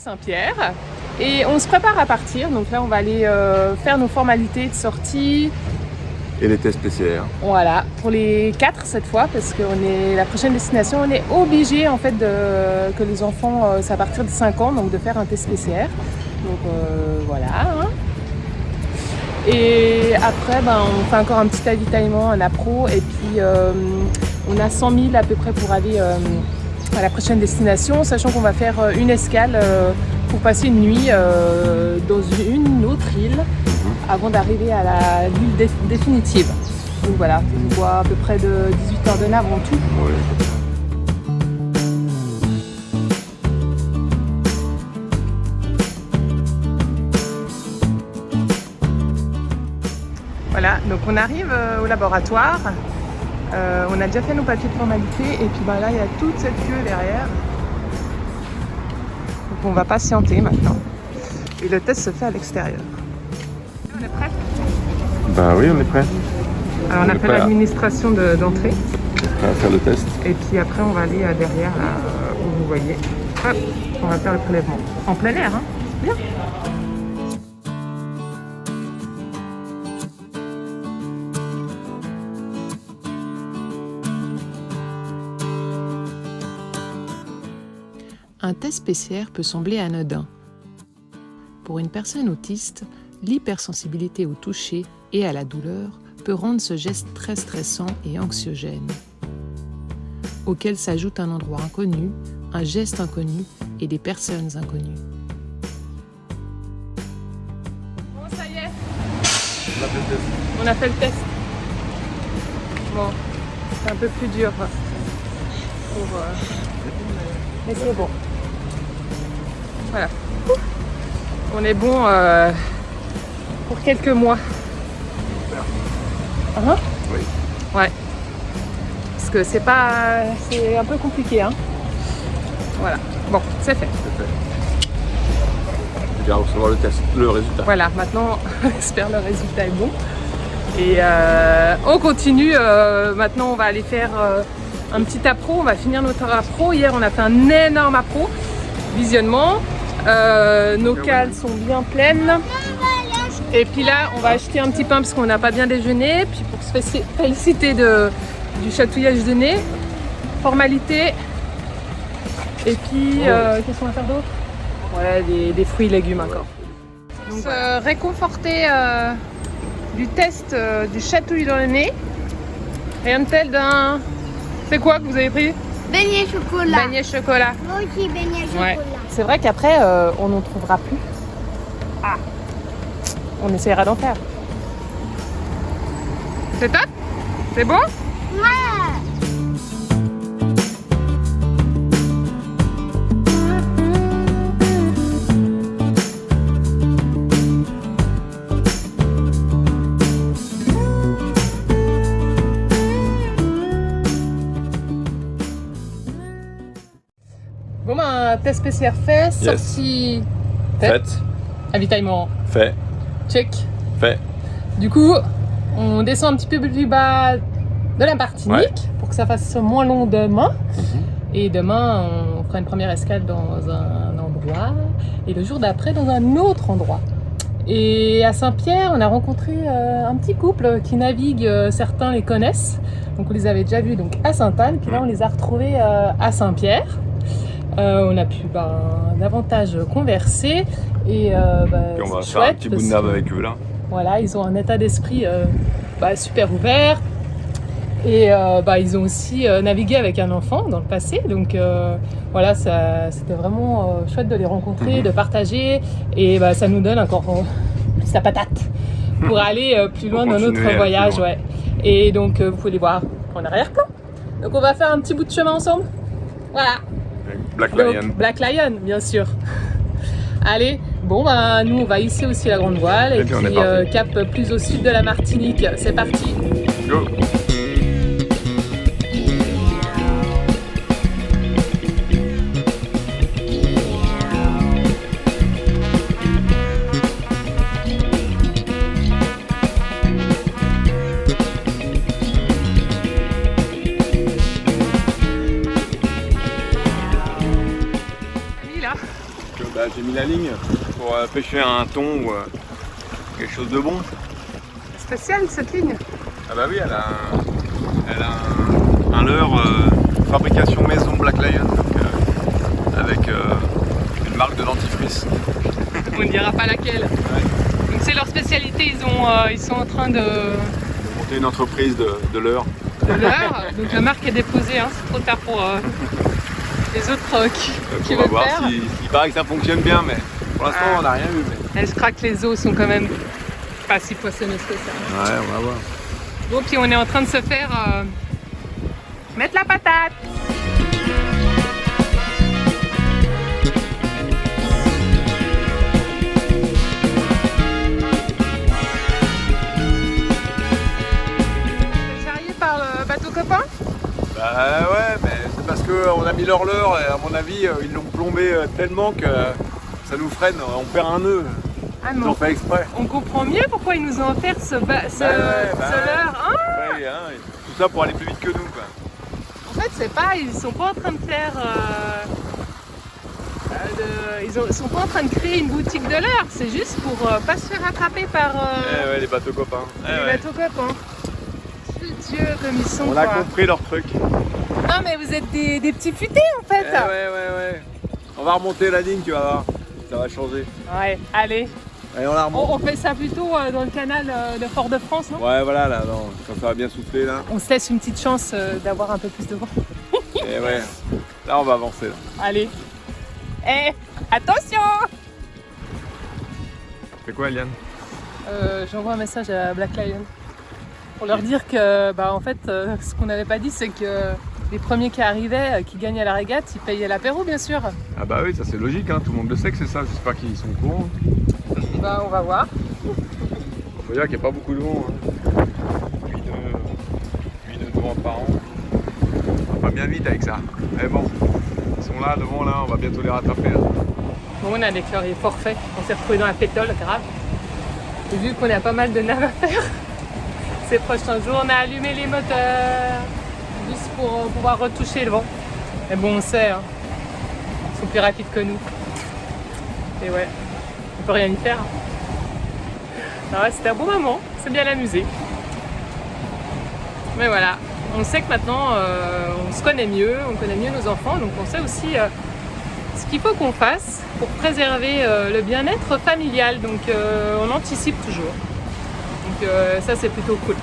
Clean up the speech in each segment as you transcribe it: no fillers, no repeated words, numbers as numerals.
Saint-Pierre et on se prépare à partir. Donc là, on va aller faire nos formalités de sortie. Et les tests PCR. Voilà, pour les 4 cette fois, parce que la prochaine destination, on est obligé en fait que les enfants, c'est à partir de 5 ans, donc de faire un test PCR. Donc voilà. Hein. Et après, on fait encore un petit avitaillement, un appro, et puis on a 100 000 à peu près pour aller à la prochaine destination, sachant qu'on va faire une escale pour passer une nuit dans une autre île avant d'arriver à l'île définitive. Donc voilà, on voit à peu près de 18 heures de nav en tout. Oui. Voilà, donc on arrive au laboratoire. On a déjà fait nos papiers de formalité et puis là il y a toute cette queue derrière. Donc on va patienter maintenant. Et le test se fait à l'extérieur. On est prêt? Bah oui, on est prêt. Alors on a fait l'administration d'entrée. On va faire le test. Et puis après on va aller derrière là où vous voyez. Hop, on va faire le prélèvement. En plein air, hein? Bien. Un test PCR peut sembler anodin. Pour une personne autiste, l'hypersensibilité au toucher et à la douleur peut rendre ce geste très stressant et anxiogène, auquel s'ajoute un endroit inconnu, un geste inconnu et des personnes inconnues. Bon, ça y est. On a fait le test. Bon, c'est un peu plus dur mais c'est bon. Voilà. On est bon pour quelques mois. Hein? Oui. Ouais. Parce que c'est un peu compliqué, hein. Voilà. Bon, c'est fait. C'est fait. Je vais recevoir le résultat. Voilà, maintenant, j'espère le résultat est bon. Et on continue. Maintenant, on va aller faire un petit appro. On va finir notre appro. Hier, on a fait un énorme appro. Visionnement. Nos cales sont bien pleines. Et puis là, on va acheter un petit pain parce qu'on n'a pas bien déjeuné. Puis pour se féliciter du chatouillage de nez. Formalité. Et puis, qu'est-ce qu'on va faire d'autre? Ouais, des fruits et légumes encore. Donc, se réconforter du test du chatouille dans le nez. Rien de tel d'un... C'est quoi que vous avez pris? Beignet chocolat. Beignet chocolat. Moi aussi, beignet chocolat. Ouais. C'est vrai qu'après, on n'en trouvera plus. Ah, on essaiera d'en faire. C'est top? C'est bon? Ouais. Bon, test PCR fait, sortie Faites. avitaillement Fait. check. Fait. Du coup, on descend un petit peu plus bas de la Martinique pour que ça fasse moins long demain. Et demain, on fera une première escale dans un endroit et le jour d'après dans un autre endroit. Et à Saint-Pierre, on a rencontré un petit couple qui navigue, certains les connaissent. Donc on les avait déjà vus donc, à Sainte-Anne, puis là on les a retrouvés à Saint-Pierre. On a pu davantage converser et Puis on va faire un petit bout de nave avec eux là. Voilà, ils ont un état d'esprit super ouvert et ils ont aussi navigué avec un enfant dans le passé. Donc voilà, c'était vraiment chouette de les rencontrer, de partager et ça nous donne encore plus la patate pour aller plus loin dans notre voyage. Ouais. Et donc vous pouvez les voir en arrière-plan. Donc on va faire un petit bout de chemin ensemble. Voilà. Black Lion. Donc, Black Lion, bien sûr. Allez, bon nous on va hisser aussi la grande voile et puis cap plus au sud de la Martinique. C'est parti. Go. mis la ligne pour pêcher un thon ou quelque chose de bon. Spéciale cette ligne. Ah bah oui, elle a un leurre fabrication maison Black Lion, donc, avec une marque de dentifrice. On ne dira pas laquelle. Ouais. Donc c'est leur spécialité, ils sont en train de Monter une entreprise de leurre. leurre. Donc la marque est déposée, hein. C'est trop tard pour les autres qui On va veulent voir faire. s'il paraît que ça fonctionne bien, mais pour l'instant Ah. on n'a rien vu. Mais... Je crois que les eaux sont quand même pas si poissonneuses que ça. Ouais, on va voir. Bon, puis on est en train de se faire mettre la patate. T'es charrié par le bateau copain? Bah ouais, mais c'est parce qu'on a mis leur leurre et à mon avis ils l'ont plombé tellement que ça nous freine, on perd un nœud. Ah Ils non. l'ont fait exprès. On comprend mieux pourquoi ils nous ont offert ce leurre. Hein, Ouais, hein, tout ça pour aller plus vite que nous, quoi. en fait, c'est pas, ils sont pas en train de faire. Ils sont pas en train de créer une boutique de leurre, c'est juste pour pas se faire attraper par Ouais, les bateaux copains. les bateaux copains. Dieu, comme ils sont. On a quoi. compris leur truc. Non, mais vous êtes des petits futés en fait. Ouais. On va remonter la ligne, tu vas voir. Ça va changer. Ouais, allez. Allez, on la remonte. On fait ça plutôt dans le canal de Fort-de-France, non? Ouais, voilà, là, non, quand ça va bien souffler, là. On se laisse une petite chance d'avoir un peu plus de vent. Et ouais, là, on va avancer, là. Allez. Eh, attention! C'est quoi, Eliane? J'envoie un message à Black Lion pour leur dire que, bah, en fait, ce qu'on n'avait pas dit, c'est que les premiers qui arrivaient, qui gagnaient la régate, ils payaient l'apéro, bien sûr. Ah bah oui, ça c'est logique, hein. Tout le monde le sait que c'est ça. J'espère qu'ils sont au courant. Bah, on va voir. Faut dire qu'il n'y a pas beaucoup de vent. Hein. 8 nœuds de vent par an. On va pas bien vite avec ça. Mais bon, ils sont là, devant, là, on va bientôt les rattraper. Là. Bon, on a déclaré forfait. On s'est retrouvés dans la pétole, grave. Et vu qu'on a pas mal de naves à faire, ces prochains jours, on a allumé les moteurs. Juste pour pouvoir retoucher le vent. Mais bon, on sait, hein. Ils sont plus rapides que nous. Et ouais, on peut rien y faire. Ah ouais, c'était un bon moment, c'est bien amusé. Mais voilà, on sait que maintenant, on se connaît mieux, on connaît mieux nos enfants, donc on sait aussi ce qu'il faut qu'on fasse pour préserver le bien-être familial. Donc on anticipe toujours. Donc ça, c'est plutôt cool.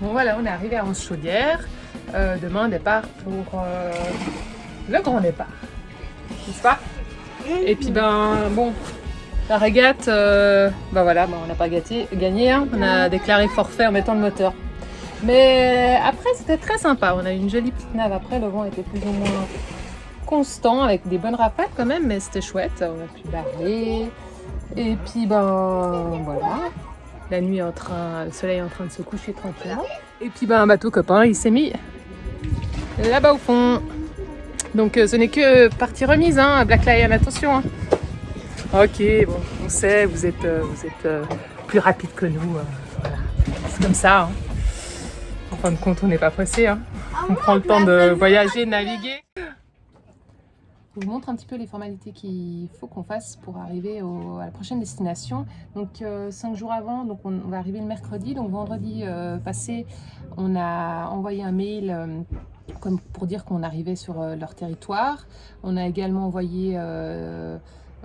Bon voilà, on est arrivé à Anse-Chaudière. Demain, départ pour le grand départ. N'est-ce pas? Et puis ben bon, la régate, ben voilà, ben, on n'a pas gagné, hein. On a déclaré forfait en mettant le moteur. Mais après, c'était très sympa. On a eu une jolie petite nave après, le vent était plus ou moins constant avec des bonnes rafales quand même, mais c'était chouette. On a pu barrer. Et puis ben voilà. La nuit est le soleil est en train de se coucher tranquillement. Et puis ben, un bateau copain, il s'est mis là-bas au fond. Donc ce n'est que partie remise, hein, Black Lion, attention. Hein. Ok, bon, on sait, vous êtes plus rapide que nous. Voilà. C'est comme ça. Hein. En fin de compte, on n'est pas pressé. Hein. On prend le temps de voyager, de naviguer. Je vous montre un petit peu les formalités qu'il faut qu'on fasse pour arriver à la prochaine destination. Donc 5 jours avant, donc on va arriver le mercredi. Donc vendredi passé, on a envoyé un mail comme pour dire qu'on arrivait sur leur territoire. On a également envoyé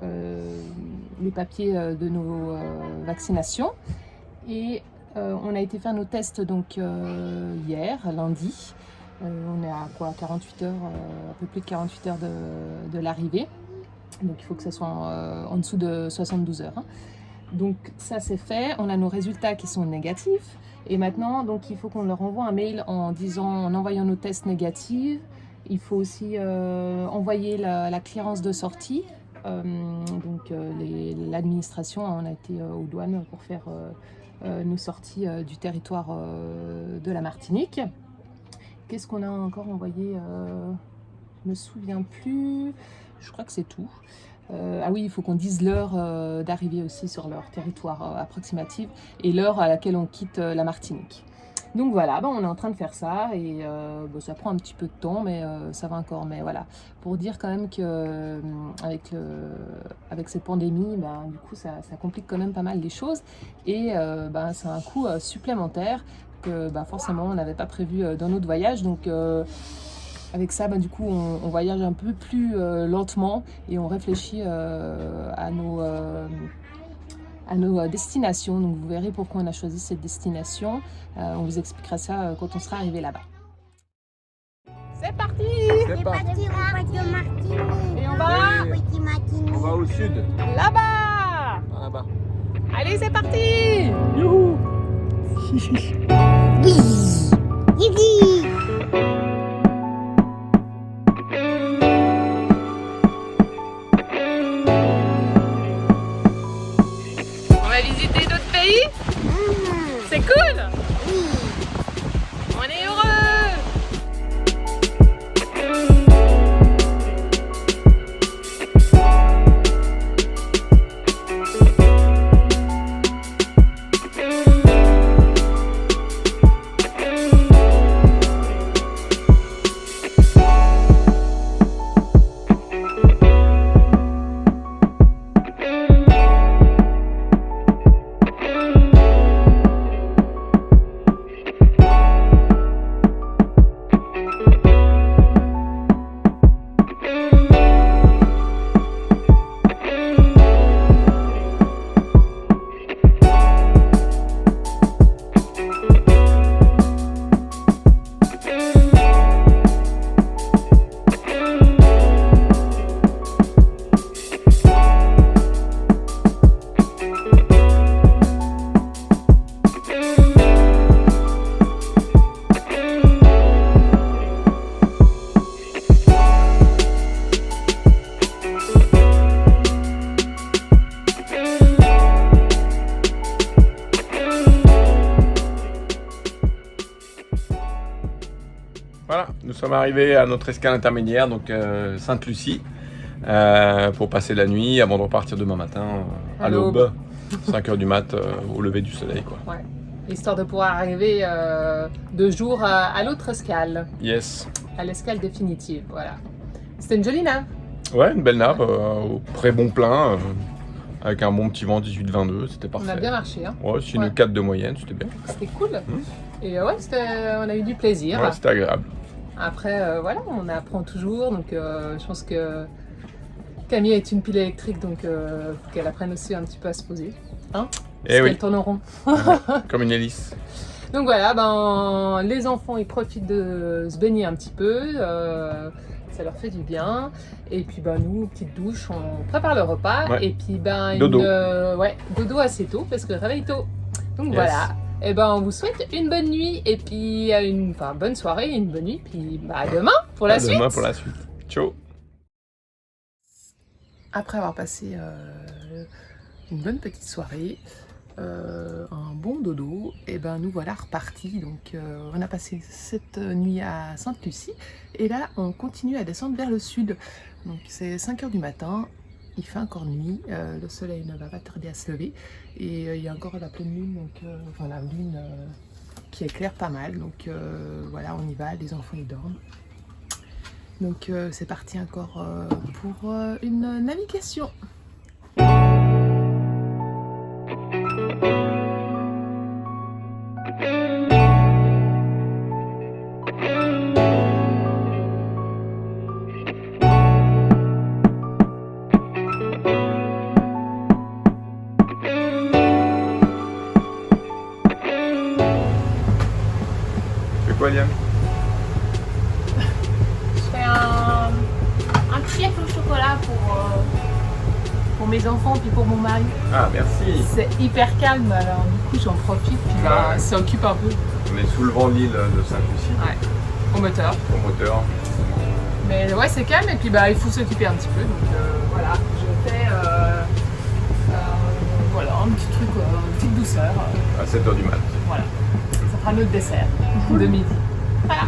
les papiers de nos vaccinations. Et on a été faire nos tests donc hier, lundi. On est à quoi, 48 heures, un peu plus de 48 heures de l'arrivée. Donc il faut que ça soit en dessous de 72 heures. Hein. Donc ça c'est fait, on a nos résultats qui sont négatifs. Et maintenant, donc, il faut qu'on leur envoie un mail en envoyant nos tests négatifs. Il faut aussi envoyer la clearance de sortie. Donc l'administration, on a été aux douanes pour faire nos sorties du territoire de la Martinique. Qu'est-ce qu'on a encore envoyé? Je me souviens plus. Je crois que c'est tout. Ah oui, il faut qu'on dise l'heure d'arrivée aussi sur leur territoire approximatif et l'heure à laquelle on quitte la Martinique. Donc voilà, on est en train de faire ça et ça prend un petit peu de temps, mais ça va encore. Mais voilà, pour dire quand même que avec cette pandémie, du coup, ça complique quand même pas mal les choses et c'est un coût supplémentaire que forcément on n'avait pas prévu dans notre voyage. Donc avec ça, du coup, on voyage un peu plus lentement et on réfléchit à nos destinations. Donc vous verrez pourquoi on a choisi cette destination. On vous expliquera ça quand on sera arrivé là-bas. C'est parti! C'est parti. Et on va On va au sud. là-bas! Là-bas. Allez, c'est parti! Youhou! On va visiter d'autres pays? C'est cool! On est heureux! Voilà, nous sommes arrivés à notre escale intermédiaire, donc Sainte-Lucie, pour passer la nuit avant de repartir demain matin à l'aube, 5h du mat, au lever du soleil, quoi. Ouais. Histoire de pouvoir arriver 2 jours à l'autre escale, Yes. à l'escale définitive, voilà. C'était une jolie nave. Ouais, une belle nave, au très bon plein, avec un bon petit vent 18-22, c'était parfait. On a bien marché, hein. Ouais, c'est une Ouais. 4 de moyenne, c'était bien. C'était cool. Et ouais, on a eu du plaisir. Ouais, c'était agréable. Après, voilà, on apprend toujours, donc je pense que Camille est une pile électrique, donc faut qu'elle apprenne aussi un petit peu à se poser. Hein? Eh Parce oui. qu'elle tourne en rond. Comme une hélice. Donc voilà, les enfants, ils profitent de se baigner un petit peu, ça leur fait du bien. Et puis nous, petite douche, on prépare le repas. Ouais. Et puis Dodo. dodo assez tôt, parce que réveille tôt. Donc Yes. voilà. Et on vous souhaite une bonne nuit et puis une bonne soirée et une bonne nuit. Puis à demain pour la suite. Demain pour la suite. Ciao. Après avoir passé une bonne petite soirée, un bon dodo, et nous voilà repartis. Donc on a passé cette nuit à Sainte-Lucie et là on continue à descendre vers le sud. Donc c'est 5h du matin. Il fait encore nuit, le soleil ne va pas tarder à se lever et il y a encore la pleine lune, donc la lune qui éclaire pas mal. Donc voilà, on y va, les enfants ils dorment. Donc c'est parti encore pour une navigation. Quoi, Liam? Je fais un chèque au chocolat pour mes enfants puis pour mon mari. Ah, merci. C'est hyper calme, alors du coup j'en profite puis Ouais. ça occupe un peu. On est sous le vent de l'île de Sainte-Lucie, Ouais, au moteur. au moteur. Mais ouais, c'est calme et puis il faut s'occuper un petit peu. Donc voilà, je fais un petit truc, une petite douceur. À 7h du mat. Voilà, ça fera notre dessert de midi. Voilà.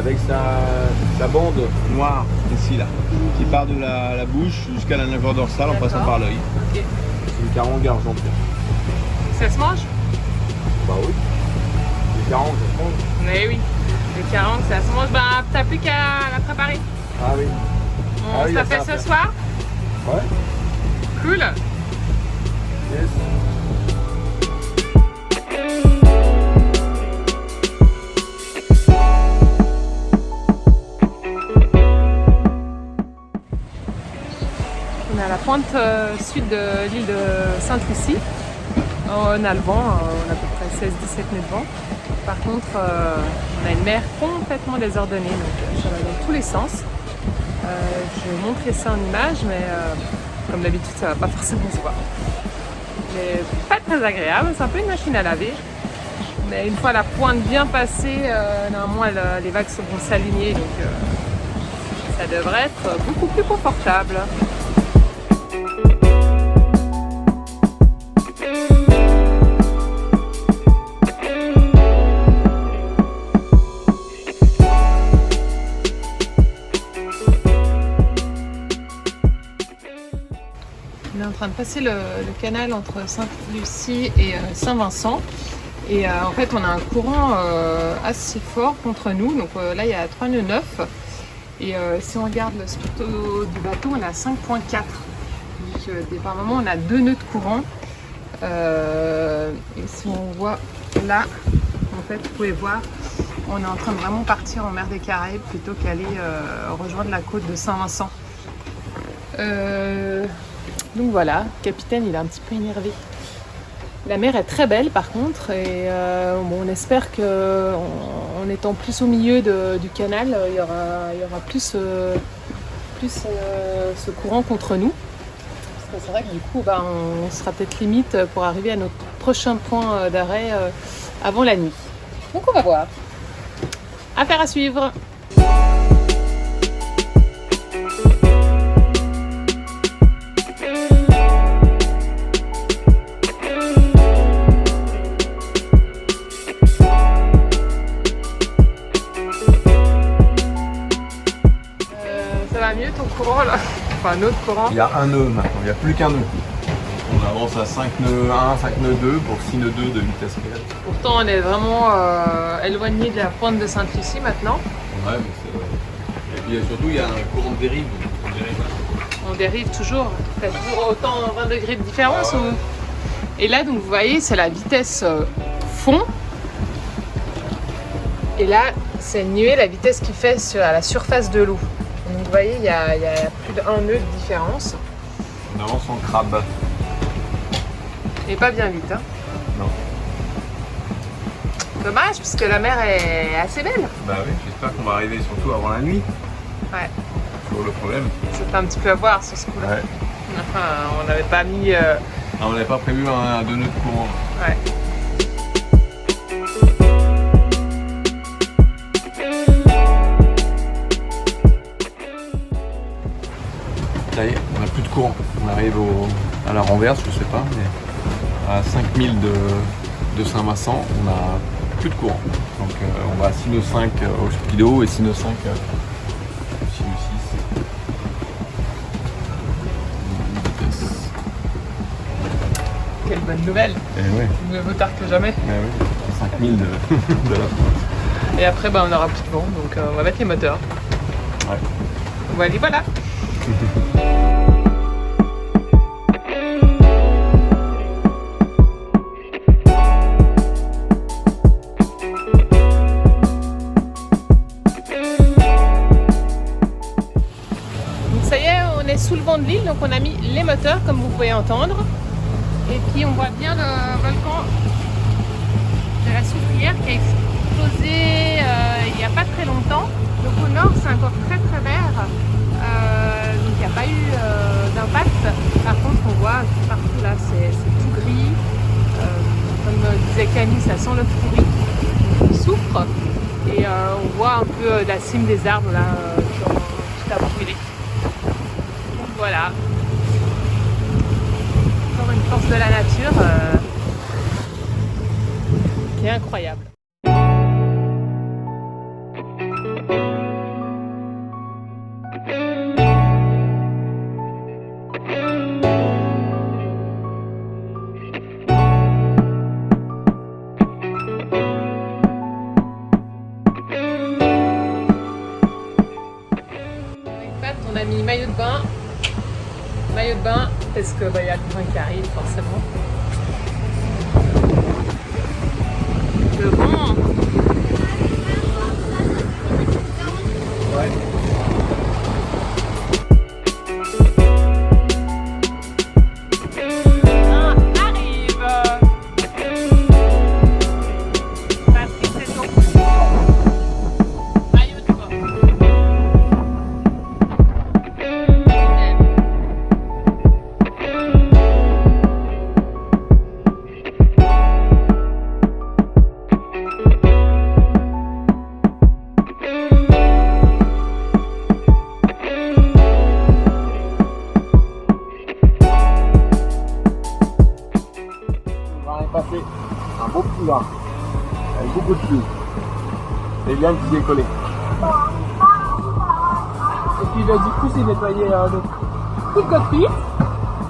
avec sa bande noire ici là, qui part de la bouche jusqu'à la nageoire dorsale en passant par l'œil. Ok. C'est une carangue argentée. Ça se mange? Bah oui. Les carangues, ça se mange. Mais oui. Les carangues, ça se mange. Bah, t'as plus qu'à la préparer. Ah oui. On se la fait ce soir? Ouais. Cool. Yes. On est à la pointe sud de l'île de Sainte-Lucie. On a le vent, on a à peu près 16-17 nœuds de vent. Par contre, on a une mer complètement désordonnée, donc ça va dans tous les sens. Je vais montrer ça en image, mais comme d'habitude, ça va pas forcément se voir. Mais pas très agréable, c'est un peu une machine à laver. Mais une fois la pointe bien passée, normalement les vagues vont s'aligner, donc ça devrait être beaucoup plus confortable. On est en train de passer le canal entre Sainte-Lucie et Saint-Vincent. Et en fait, on a un courant assez fort contre nous. Donc là, il y a 3 nœuds 9. Et si on regarde le spot du bateau, on a 5,4. Donc par moment, on a 2 nœuds de courant. Et si on voit là, en fait, vous pouvez voir, on est en train de vraiment partir en mer des Caraïbes plutôt qu'aller rejoindre la côte de Saint-Vincent. Donc voilà, le capitaine il est un petit peu énervé. La mer est très belle par contre et bon, on espère qu'en étant plus au milieu du canal, il y aura plus ce courant contre nous. Parce que c'est vrai que du coup on sera peut-être limite pour arriver à notre prochain point d'arrêt avant la nuit. Donc on va voir. Affaire à suivre. Mieux ton courant là, enfin notre courant. Il y a un nœud maintenant, il n'y a plus qu'un nœud. On avance à 5 nœuds 1, 5 nœuds 2 pour 6 nœuds 2 de vitesse réelle. Pourtant on est vraiment éloigné de la pointe de Sainte-Lucie maintenant. Ouais, mais c'est vrai. Et puis surtout il y a un courant de dérive. On dérive toujours, il y a toujours autant 20 degrés de différence. Ah ouais. Et là donc vous voyez c'est la vitesse fond. Et là c'est une nuée, la vitesse qu'il fait à la surface de l'eau. Donc vous voyez, il y a plus d'1 nœud de différence. On avance en crabe. Et pas bien vite, hein. Non. Dommage, puisque la mer est assez belle. Bah oui, j'espère qu'on va arriver surtout avant la nuit. Ouais. C'est toujours le problème. C'était un petit peu à voir sur ce coup-là. Ouais. Enfin, on n'avait pas mis... Ah, on n'avait pas prévu un 2 nœuds de courant. Ouais. Ça y est, on n'a plus de courant. On arrive à la renverse, je sais pas, mais à 5000 de Saint-Vincent, on n'a plus de courant. Donc on va à 6 nœuds 5 au speedo et 6 nœuds 5 au 6 nœuds 6. Quelle bonne nouvelle. Et ouais. Mieux vaut tard que jamais. Et ouais. 5000 de la pointe. Et après, on n'aura plus de vent, donc on va mettre les moteurs. Ouais. Voilà. Donc ça y est, on est sous le vent de l'île, donc on a mis les moteurs comme vous pouvez entendre. Et puis on voit bien le volcan de la Soufrière qui a explosé il n'y a pas très longtemps. Donc au nord c'est encore très très vert, donc il n'y a pas eu d'impact. Par contre on voit partout là c'est tout gris. Comme disait Camille, ça sent le pourri, donc il souffre. Et on voit un peu la cime des arbres là qui ont tout à brûler. Donc voilà. Encore une force de la nature qui est incroyable. parce que y a le train qui arrive forcément. Le vent. Ouais. Passer un beau petit là, avec beaucoup de pluie. C'est bien qui est collé. Et puis du coup c'est nettoyé le tout cockpit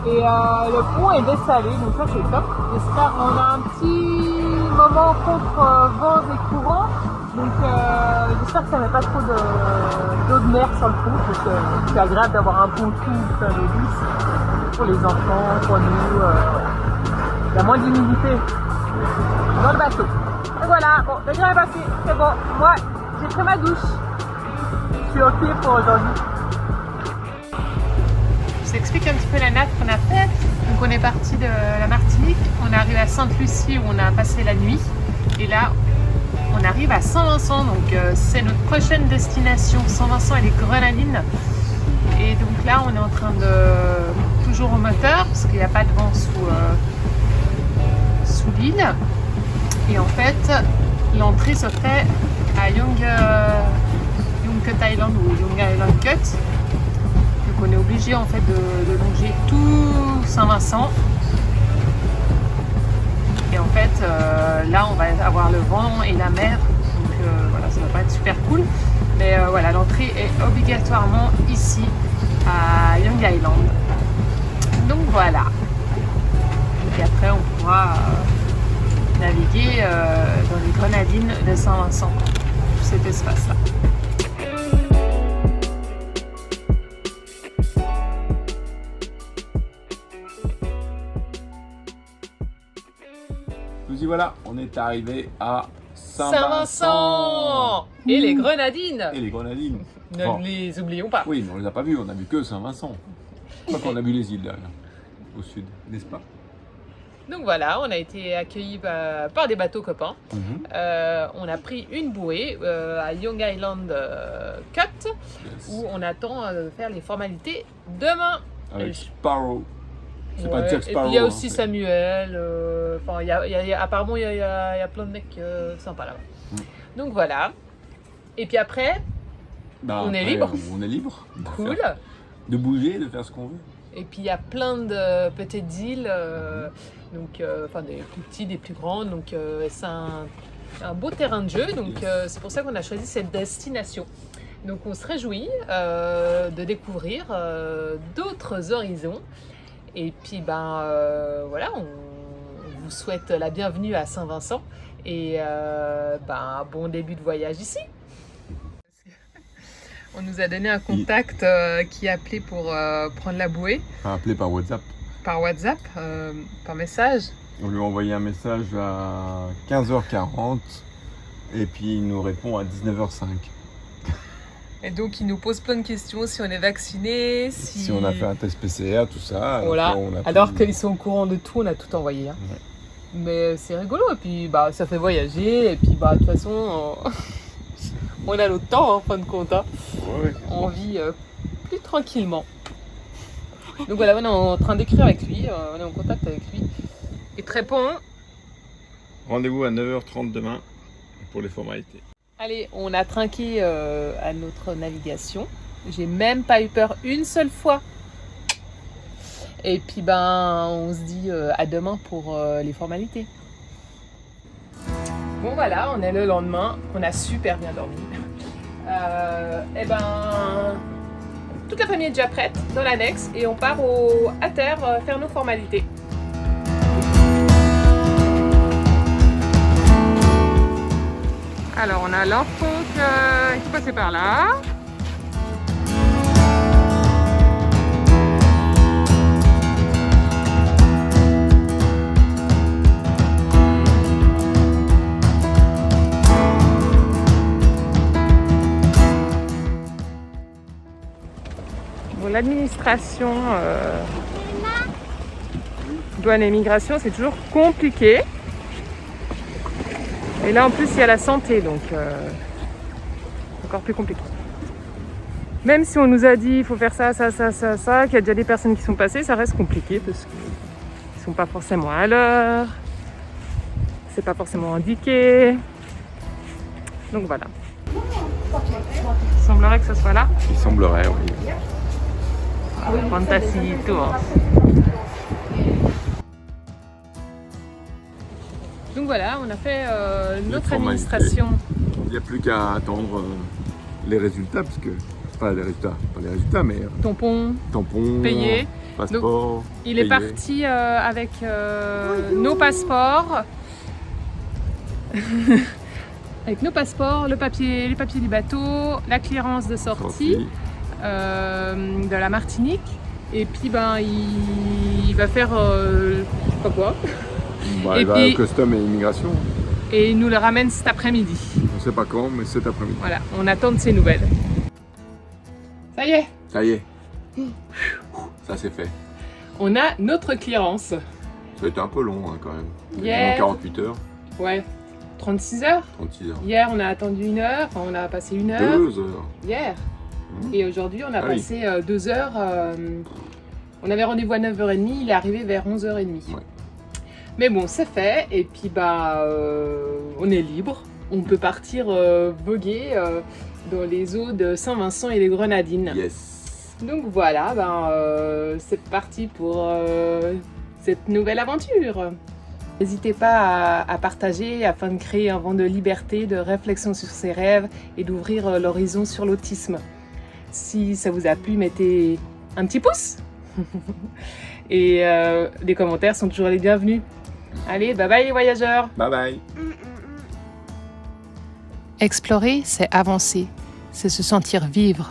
et le pont est dessalé, donc ça c'est top. J'espère qu'on a un petit moment contre vents et courants, donc j'espère que ça met pas trop d'eau de mer sur le pont, parce que c'est agréable d'avoir un pont tout plein d'eau douce pour les enfants, pour nous. Il y a moins d'humidité dans le bateau. Et voilà, bon, le train est passé, c'est bon. Moi, j'ai pris ma douche. Je suis OK pour aujourd'hui. Je vous explique un petit peu la nappe qu'on a faite. Donc on est parti de la Martinique, on est arrivé à Sainte-Lucie où on a passé la nuit. Et là, on arrive à Saint-Vincent, donc c'est notre prochaine destination. Saint-Vincent et les Grenadines. Et donc là, on est en train de toujours au moteur parce qu'il n'y a pas de vent sous l'île. Et en fait, l'entrée se fait à Young Cut Island ou Young Island Cut. Donc on est obligé en fait de longer tout Saint-Vincent. Et en fait, là on va avoir le vent et la mer. Donc voilà, ça va pas être super cool. Mais voilà, l'entrée est obligatoirement ici à Young Island. Donc voilà. Et après on pourra naviguer dans les Grenadines de Saint-Vincent, tout cet espace-là. Nous y voilà, on est arrivé à Saint-Vincent et les Grenadines. Et les Grenadines. Ne les oublions pas. Oui, mais on les a pas vus, on a vu que Saint-Vincent. Je crois qu'on a vu les îles derrière, au sud, n'est-ce pas? Donc voilà, on a été accueillis par des bateaux copains. On a pris une bouée à Young Island Cut, où on attend de faire les formalités demain. Avec Sparrow. C'est Ouais. pas Jack Sparrow. Et puis il y a aussi hein, Samuel. Apparemment, il y a plein de mecs sympas là-bas. Donc voilà. Et puis après, on est libre. On est libre. Cool. De bouger, de faire ce qu'on veut. Et puis il y a plein de petites îles, des plus petites, des plus grandes. Donc c'est un beau terrain de jeu. Donc c'est pour ça qu'on a choisi cette destination. Donc on se réjouit de découvrir d'autres horizons. Et puis voilà, on vous souhaite la bienvenue à Saint-Vincent et un bon début de voyage ici. On nous a donné un contact qui a appelé pour prendre la bouée. Appelé par WhatsApp. Par WhatsApp, par message. On lui a envoyé un message à 15h40 et puis il nous répond à 19h05. Et donc il nous pose plein de questions, si on est vacciné, si on a fait un test PCR, tout ça. Voilà. Alors qu'ils sont au courant de tout, on a tout envoyé. Hein. Ouais. Mais c'est rigolo et puis ça fait voyager et puis de toute façon on a notre temps en fin de compte. Hein. Ouais. On vit plus tranquillement. Donc voilà, on est en train d'écrire avec lui, on est en contact avec lui. Il te répond. Rendez-vous à 9h30 demain pour les formalités. Allez, on a trinqué à notre navigation. J'ai même pas eu peur une seule fois. Et puis on se dit à demain pour les formalités. Bon voilà, on est le lendemain, on a super bien dormi. Toute la famille est déjà prête dans l'annexe et on part à terre faire nos formalités. Alors on a l'enfant qui passait par là. l'administration douane et migration, c'est toujours compliqué. Et là en plus il y a la santé, donc encore plus compliqué. Même si on nous a dit il faut faire ça, ça, ça, ça, ça, qu'il y a déjà des personnes qui sont passées, ça reste compliqué parce qu'ils ne sont pas forcément à l'heure, c'est pas forcément indiqué. Donc voilà. Il semblerait que ce soit là. Il semblerait, oui. Fantasito. Donc voilà, on a fait notre formalités. administration. Il n'y a plus qu'à attendre les résultats, parce que, pas les résultats, mais Tampon tampons, payé. passeport. Il est payé. parti avec nos passeports. Avec nos passeports, les papiers du bateau, la clearance de sortie de la Martinique. Et puis ben il va faire je sais pas quoi. Bah, Et il va puis- au custom et immigration. Et il nous le ramène cet après-midi. On ne sait pas quand, mais cet après-midi. Voilà, on attend de ses nouvelles. Ça y est, Ça y est. Ça c'est fait. on a notre clearance. Ça a été un peu long hein, quand même. Hier. 48 heures, Ouais, 36 heures. 36 heures. Hier, on a attendu 1 heure, enfin, on a passé 1 heure. 2 heures. Hier. Mmh. Et aujourd'hui, on a Ah oui. passé 2 heures. On avait rendez-vous à 9h30, il est arrivé vers 11h30. Ouais. Mais bon, c'est fait. Et puis, bah, on est libre. On peut partir voguer dans les eaux de Saint-Vincent et les Grenadines. Yes. Donc voilà, c'est parti pour cette nouvelle aventure. N'hésitez pas à partager afin de créer un vent de liberté, de réflexion sur ses rêves et d'ouvrir l'horizon sur l'autisme. Si ça vous a plu, mettez un petit pouce. Et les commentaires sont toujours les bienvenus. Allez, bye bye les voyageurs. Bye bye. Explorer, c'est avancer, c'est se sentir vivre.